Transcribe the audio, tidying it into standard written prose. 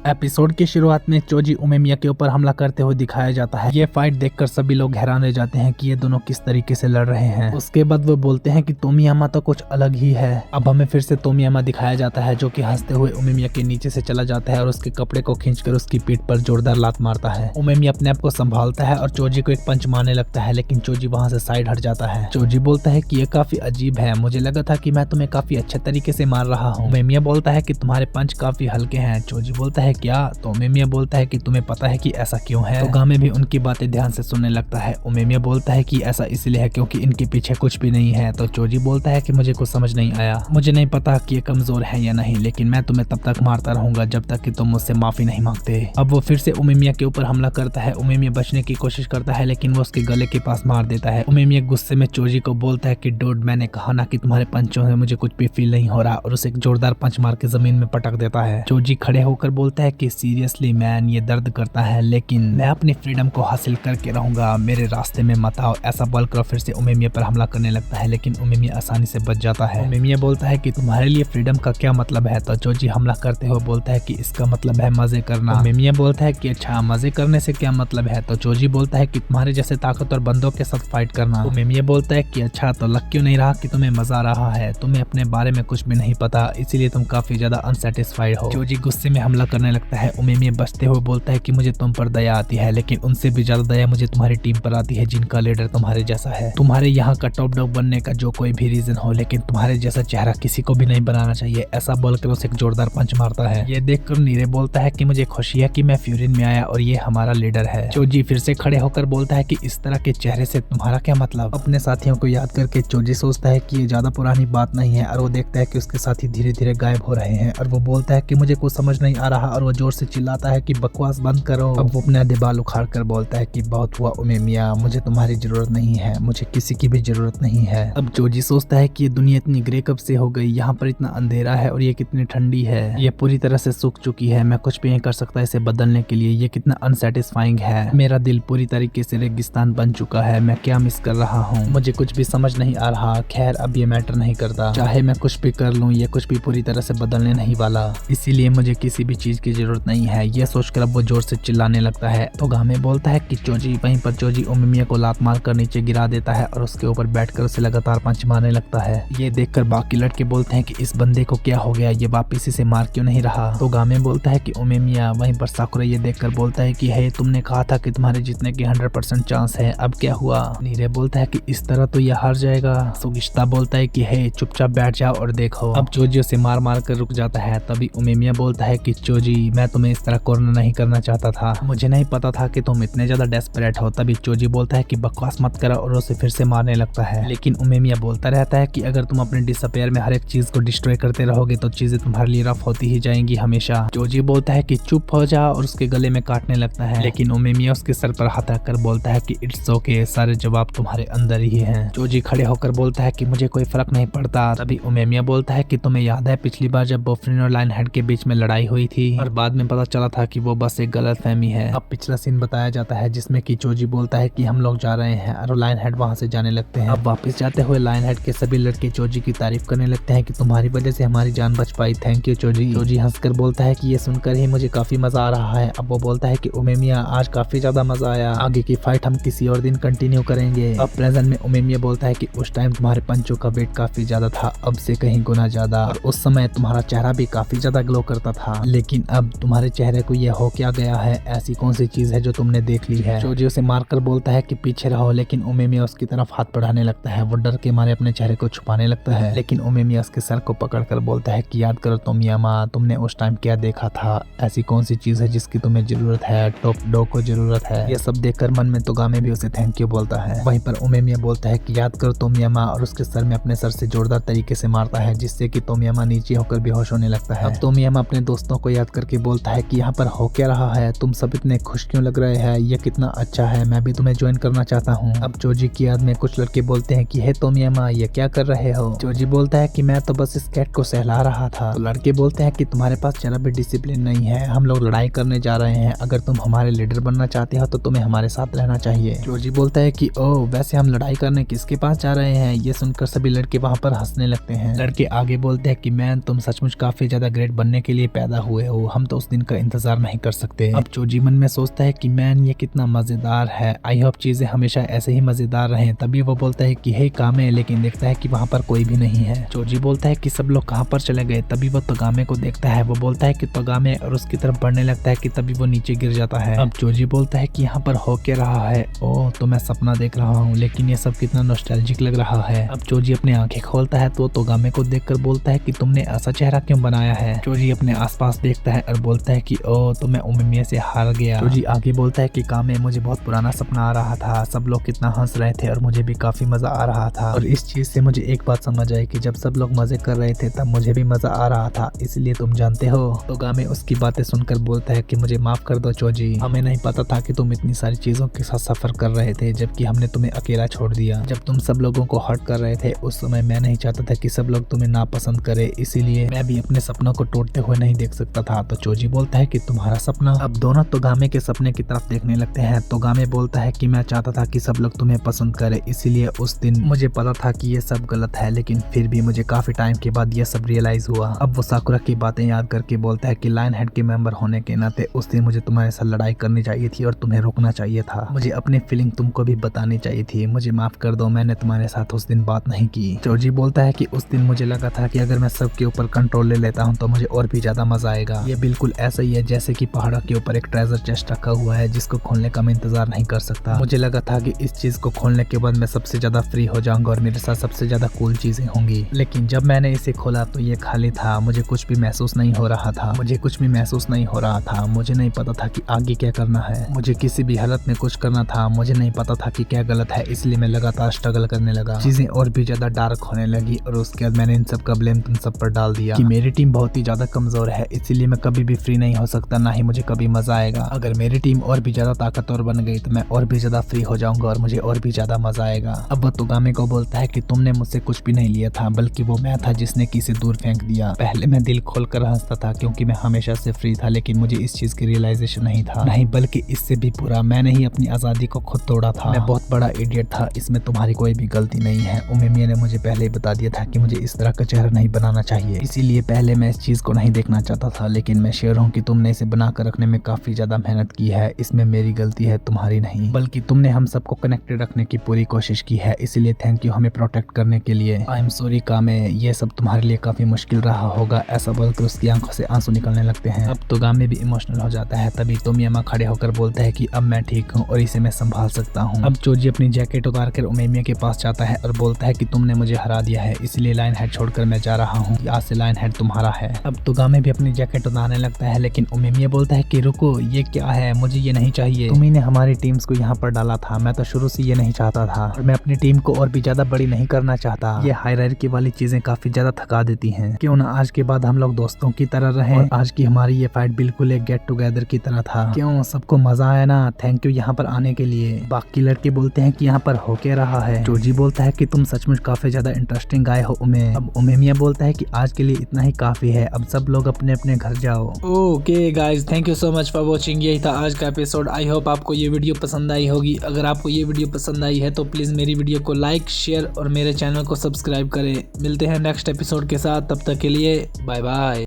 Episode की शुरुआत में चोजी उमेमिया के ऊपर हमला करते हुए दिखाया जाता है। ये फाइट देखकर सभी लोग हैरान रह जाते हैं कि ये दोनों किस तरीके से लड़ रहे हैं। उसके बाद वो बोलते हैं कि तोमियामा तो कुछ अलग ही है। अब हमें फिर से तोमियामा दिखाया जाता है जो कि हंसते हुए उमेमिया के नीचे से चला जाता है और उसके कपड़े को खींचकर उसकी पीठ पर जोरदार लात मारता है। उमेमिया अपने आप को संभालता है और चोजी को एक पंच मारने लगता है, लेकिन चोजी वहाँ से साइड हट जाता है। चोजी बोलता है कि ये काफी अजीब है, मुझे लगा था कि मैं तुम्हें काफी अच्छे तरीके से मार रहा हूँ। उमेमिया बोलता है कि तुम्हारे पंच काफी हल्के हैं। चोजी बोलता है क्या? तो उमेमिया बोलता है कि तुम्हें पता है कि ऐसा क्यों है। तो गामे भी उनकी बातें ध्यान से सुनने लगता है। उमेमिया बोलता है कि ऐसा इसलिए है क्योंकि इनके पीछे कुछ भी नहीं है। तो चोजी बोलता है कि मुझे कुछ समझ नहीं आया, मुझे नहीं पता कि ये कमजोर है या नहीं, लेकिन मैं तुम्हें तब तक मारता रहूंगा जब तक कि तुम मुझसे माफी नहीं मांगते। अब वो फिर से उमेमिया के ऊपर हमला करता है। उमेमिया बचने की कोशिश करता है लेकिन वो उसके गले के पास मार देता है। उमेमिया गुस्से में चोजी को बोलता है कि डूड, मैंने कहा ना कि तुम्हारे पंचों से मुझे कुछ भी फील नहीं हो रहा, और उसे एक जोरदार पंच मार के जमीन में पटक देता है। चोजी खड़े होकर बोलता है कि सीरियसली मैन, ये दर्द करता है लेकिन मैं अपनी फ्रीडम को हासिल करके रहूंगा, मेरे रास्ते में मत आओ। ऐसा बोलकर फिर से उमेमिया पर हमला करने लगता है, लेकिन उमेमिया आसानी से बच जाता है। उमेमिया बोलता है कि तुम्हारे लिए फ्रीडम का क्या मतलब है? तो चोजी हमला करते हुए बोलता है कि इसका मतलब है मजे करना। उमेमिया बोलता है कि अच्छा, मजे करने से क्या मतलब है? तो चोजी बोलता है कि तुम्हारे जैसे ताकतवर बंदों के साथ फाइट करना। उमेमिया बोलता है कि अच्छा, तो लग क्यों नहीं रहा कि तुम्हें मजा आ रहा है? तुम्हें अपने बारे में कुछ भी नहीं पता, इसीलिए तुम काफी ज्यादा अनसेटिस्फाइड हो। चोजी गुस्से में हमला करने लगता है। उमेमिया बचते हुए बोलता है कि मुझे तुम पर दया आती है, लेकिन उनसे भी ज्यादा दया मुझे तुम्हारी टीम पर आती है जिनका लीडर तुम्हारे जैसा है। तुम्हारे यहाँ का टॉप डॉग बनने का जो कोई भी रीजन हो, लेकिन तुम्हारे जैसा चेहरा किसी को भी नहीं बनाना चाहिए। ऐसा बोलकर उसे एक जोरदार पंच मारता है। ये देखकर नीरे बोलता है कि मुझे खुशी है कि मैं फ्यूरिन में आया और ये हमारा लीडर है। चोजी फिर से खड़े होकर बोलता है कि इस तरह के चेहरे से तुम्हारा क्या मतलब? अपने साथियों को याद करके चोजी सोचता है कि ये ज्यादा पुरानी बात नहीं है, और वो देखता है कि उसके साथी धीरे धीरे गायब हो रहे हैं, और वो बोलता है कि मुझे कुछ समझ नहीं आ रहा, और वो जोर से चिल्लाता है कि बकवास बंद करो। अब वो अपने आधे बाल उखाड़ कर बोलता है कि बहुत हुआ उमेमिया, मुझे तुम्हारी जरूरत नहीं है, मुझे किसी की भी जरूरत नहीं है। अब चोजी सोचता है कि ये दुनिया इतनी ग्रे कब से हो गई, यहाँ पर इतना अंधेरा है और ये कितनी ठंडी है, ये पूरी तरह से सूख चुकी है, मैं कुछ भी नहीं कर सकता इसे बदलने के लिए, ये कितना अनसेटिस्फाइंग है, मेरा दिल पूरी तरीके से रेगिस्तान बन चुका है, मैं क्या मिस कर रहा हूँ, मुझे कुछ भी समझ नहीं आ रहा। खैर, अब ये मैटर नहीं करता, चाहे मैं कुछ भी कर लूँ, ये कुछ भी पूरी तरह से बदलने नहीं वाला, इसीलिए मुझे किसी भी चीज की जरूरत नहीं है। ये सोचकर अब वो जोर से चिल्लाने लगता है। तो गामे बोलता है कि चोजी, वहीं पर चोजी उमेमिया को लात मारकर नीचे गिरा देता है और उसके ऊपर बैठकर उसे लगातार पंच मारने लगता है। ये देखकर बाकी लड़के बोलते हैं कि इस बंदे को क्या हो गया, ये वापिस इसे मार क्यों नहीं रहा? तो गामे बोलता है कि उमेमिया। वहीं पर साकुरा ये देखकर बोलता है कि हे, तुमने कहा था कि तुम्हारे जीतने की 100% चांस है, अब क्या हुआ? नीरे बोलता है कि इस तरह तो ये हार जाएगा। सुगिश्ता बोलता है कि हे, चुपचाप बैठ जाओ और देखो। अब चोजी उसे मार मार कर रुक जाता है। तभी उमेमिया बोलता है कि चोजी, मैं तुम्हें इस तरह कॉर्नर नहीं करना चाहता था, मुझे नहीं पता था कि तुम इतने ज्यादा डेस्परेट हो। तभी चोजी बोलता है कि बकवास मत करो और उसे फिर से मारने लगता है, लेकिन उमेमिया बोलता रहता है कि अगर तुम अपने डिसअपेयर में हर एक चीज को डिस्ट्रॉय करते रहोगे तो चीजें तुम्हारे लिए रफ होती ही जाएंगी हमेशा। चोजी बोलता है कि चुप हो जा और उसके गले में काटने लगता है, लेकिन उमेमिया उसके सर पर हाथ रखकर बोलता है कि इट्स ओके, सारे जवाब तुम्हारे अंदर ही हैं। चोजी खड़े होकर बोलता है कि मुझे कोई फर्क नहीं पड़ता। तभी उमेमिया बोलता है कि तुम्हें याद है पिछली बार जब बोफ्रिन और लाइन हेड के बीच में लड़ाई हुई थी और बाद में पता चला था कि वो बस एक गलतफहमी है। अब पिछला सीन बताया जाता है जिसमें कि चोजी बोलता है कि हम लोग जा रहे हैं और लाइन हेड वहाँ से जाने लगते हैं। अब वापस जाते हुए लाइन हेड के सभी लड़के चोजी की तारीफ करने लगते हैं कि तुम्हारी वजह से हमारी जान बच पाई, थैंक यू चोजी। चोजी हंसकर बोलता है कि ये सुनकर ही मुझे काफी मजा आ रहा है। अब वो बोलता है कि उमेमिया, आज काफी ज्यादा मजा आया, आगे की फाइट हम किसी और दिन कंटिन्यू करेंगे। अब प्रेजेंट में उमेमिया बोलता है कि उस टाइम तुम्हारे पंचों का वेट काफी ज्यादा था, अब से कहीं गुना ज्यादा, और उस समय तुम्हारा चेहरा भी काफी ज्यादा ग्लो करता था, लेकिन अब तुम्हारे चेहरे को ये हो क्या गया है? ऐसी कौन सी चीज है जो तुमने देख ली है? चोजी उसे मारकर बोलता है कि पीछे रहो, लेकिन उमेमिया उसकी तरफ हाथ बढ़ाने लगता है। वो डर के मारे अपने चेहरे को छुपाने लगता है, लेकिन उमेमिया उसके सर को पकड़कर बोलता है कि याद करो तोमियामा, तुमने उस टाइम क्या देखा था? ऐसी कौन सी चीज है जिसकी तुम्हें जरूरत है? टॉप डॉग को जरूरत है। ये सब देखकर मन में तोगामे भी उसे थैंक यू बोलता है। वहीं पर उमेमिया बोलता है कि याद करो तोमियामा, और उसके सर में अपने सर से जोरदार तरीके से मारता है, जिससे कि तोमियामा नीचे होकर बेहोश होने लगता है। अब तोमियामा अपने दोस्तों को याद करके बोलता है कि यहाँ पर हो क्या रहा है, तुम सब इतने खुश क्यों लग रहे हैं, ये कितना अच्छा है, मैं भी तुम्हें ज्वाइन करना चाहता हूँ। अब चोजी की याद में कुछ लड़के बोलते हैं कि हे तोमियामा, ये क्या कर रहे हो? चोजी बोलता है कि मैं तो बस इस कैट को सहला रहा था। तो लड़के बोलते हैं कि तुम्हारे पास जरा भी डिसिप्लिन नहीं है, हम लोग लड़ाई करने जा रहे हैं, अगर तुम हमारे लीडर बनना चाहते हो तो तुम्हें हमारे साथ रहना चाहिए। चोजी बोलता है कि ओह, वैसे हम लड़ाई करने किसके पास जा रहे हैं? ये सुनकर सभी लड़के वहाँ पर हंसने लगते हैं। लड़के आगे बोलते हैं कि मैन, तुम सचमुच काफी ज्यादा ग्रेट बनने के लिए पैदा हुए हो, हम तो उस दिन का इंतजार नहीं कर सकते। अब चोजी मन में सोचता है कि मैन ये कितना मजेदार है, आई होप चीजें हमेशा ऐसे ही मजेदार रहें। तभी वो बोलता है कि हे कामे, लेकिन देखता है कि वहाँ पर कोई भी नहीं है। चोजी बोलता है कि सब लोग कहाँ पर चले गए। तभी वो तोगामे को देखता है, वो बोलता है कि तोगामे, और उसकी तरफ बढ़ने लगता है कि तभी वो नीचे गिर जाता है। अब चोजी बोलता है कि यहाँ पर हो क्या रहा है। ओह, तो मैं सपना देख रहा हूँ, लेकिन ये सब कितना नॉस्टैल्जिक लग रहा है। अब चोजी अपनी आंखें खोलता है तो तोगामे को देखकर बोलता है कि तुमने ऐसा चेहरा क्यों बनाया है। चोजी अपने आसपास देखता है और बोलता है कि ओह, तो मैं उमेमिया से हार गया। चोजी आगे बोलता है कि कामे, मुझे बहुत पुराना सपना आ रहा था, सब लोग कितना हंस रहे थे और मुझे भी काफी मजा आ रहा था। और इस चीज से मुझे एक बात समझ आई कि जब सब लोग मजे कर रहे थे तब मुझे भी मजा आ रहा था, इसलिए तुम जानते हो। तोगामे उसकी बातें सुनकर बोलता है कि मुझे माफ कर दो चोजी, हमें नहीं पता था कि तुम इतनी सारी चीजों के साथ सफर कर रहे थे, जबकि हमने तुम्हें अकेला छोड़ दिया। जब तुम सब लोगों को हर्ट कर रहे थे उस समय मैं नहीं चाहता था कि सब लोग तुम्हें नापसंद करे, इसीलिए मैं भी अपने सपनों को टूटते हुए नहीं देख सकता था। तो चोजी बोलता है कि तुम्हारा सपना। अब दोनों तोगामे के सपने की तरफ देखने लगते हैं। तोगामे बोलता है कि मैं चाहता था कि सब लोग तुम्हें पसंद करे, इसीलिए उस दिन मुझे पता था कि ये सब गलत है, लेकिन फिर भी मुझे काफी टाइम के बाद ये सब रियलाइज हुआ। अब वो साकुरा की बातें याद करके बोलता है कि लायन हेड के मेंबर होने के नाते उस दिन मुझे तुम्हारे साथ लड़ाई करनी चाहिए थी और तुम्हें रोकना चाहिए था। मुझे अपनी फीलिंग तुमको भी बतानी चाहिए थी, मुझे माफ कर दो, मैंने तुम्हारे साथ उस दिन बात नहीं की। चोजी बोलता है कि उस दिन मुझे लगा था कि अगर मैं सबके ऊपर कंट्रोल ले लेता हूँ तो मुझे और भी ज्यादा मजा आएगा। ये बिल्कुल ऐसा ही है जैसे कि पहाड़ों के ऊपर एक ट्रेजर चेस्ट रखा हुआ है जिसको खोलने का मैं इंतजार नहीं कर सकता। मुझे लगा था कि इस चीज को खोलने के बाद मैं सबसे ज्यादा फ्री हो जाऊंगा और मेरे साथ सबसे ज्यादा कूल चीजें होंगी, लेकिन जब मैंने इसे खोला तो ये खाली था, मुझे कुछ भी महसूस नहीं हो रहा था। मुझे नहीं पता था कि आगे क्या करना है, मुझे किसी भी हालत में कुछ करना था, मुझे नहीं पता था कि क्या गलत है, इसलिए मैं लगातार स्ट्रगल करने लगा। चीजें और भी ज्यादा डार्क होने लगी और उसके बाद मैंने इन सब का ब्लेम तुम सब पर डाल दिया कि मेरी टीम बहुत ही ज्यादा कमजोर है, इसीलिए मैं कभी भी फ्री नहीं हो सकता, ना ही मुझे कभी मजा आएगा। अगर मेरी टीम और भी ज्यादा ताकतवर बन गई तो मैं और भी ज्यादा फ्री हो जाऊंगा और मुझे और भी ज्यादा मजा आएगा। अब वो तोगामे को बोलता है कि तुमने मुझसे कुछ भी नहीं लिया था, बल्कि वो मैं था जिसने किसे दूर फेंक दिया। पहले मैं दिल खोलकर हंसता था क्योंकि मैं हमेशा से फ्री था, लेकिन मुझे इस चीज की रियलाइजेशन नहीं था, नहीं बल्कि इससे भी बुरा, मैंने ही अपनी आजादी को खुद तोड़ा था। मैं बहुत बड़ा इडियट था, इसमें तुम्हारी कोई भी गलती नहीं है। उमेमिया ने मुझे पहले ही बता दिया था कि मुझे इस तरह का चेहरा नहीं बनाना चाहिए, इसीलिए पहले मैं इस चीज को नहीं देखना चाहता था, लेकिन मैं श्योर हूँ कि तुमने इसे बनाकर रखने में काफी ज्यादा मेहनत की है, इसमें मेरी गलती है, तुम्हारी नहीं, बल्कि तुमने हम सबको कनेक्टेड रखने की पूरी कोशिश की है, इसलिए थैंक यू हमें प्रोटेक्ट करने के लिए। आई एम सॉरी कामे, ये सब तुम्हारे लिए काफी मुश्किल रहा होगा, ऐसा बोलकर उसकी आंखों से आंसू निकलने लगते हैं। अब तोगामे भी इमोशनल हो जाता है। तभी तोमियामा खड़े होकर बोलता है कि अब मैं ठीक हूँ और इसे मैं संभाल सकता हूँ। अब चोजी अपनी जैकेट उतार कर उमेमिया के पास जाता है और बोलता है कि तुमने मुझे हरा दिया है, इसलिए लाइन हेड छोड़कर मैं जा रहा हूँ, आज से लाइन हेड तुम्हारा है। अब तोगामे भी अपनी जैकेट उतारने लगता है, लेकिन उमेमिया बोलता है कि रुको, ये क्या है, मुझे ये नहीं चाहिए, तुम्ही ने हमारी टीम्स को यहाँ पर डाला था, मैं तो शुरू से ये नहीं चाहता था और मैं अपनी टीम को और भी ज्यादा बड़ी नहीं करना चाहता। ये हायरार्की वाली चीजें काफी ज्यादा थका देती हैं, क्यों ना आज के बाद हम लोग दोस्तों की तरह रहें। और आज की हमारी ये फाइट बिल्कुल एक गेट टुगेदर की तरह था, क्यों सबको मजा आया ना, थैंक यू यहाँ पर आने के लिए। बाकी लड़के बोलते हैं कि यहाँ पर हो क्या रहा है। चोजी बोलता है कि तुम सचमुच काफी ज्यादा इंटरेस्टिंग आए हो उमे। अब उमेमिया बोलता है कि आज के लिए इतना ही काफी है, अब सब लोग अपने अपने घर जाओ। Okay guys, thank you so much for watching. यही था आज का एपिसोड। आई होप आपको ये वीडियो पसंद आई होगी। अगर आपको ये वीडियो पसंद आई है तो प्लीज मेरी वीडियो को लाइक, शेयर और मेरे चैनल को सब्सक्राइब करें। मिलते हैं नेक्स्ट एपिसोड के साथ, तब तक के लिए बाय बाय।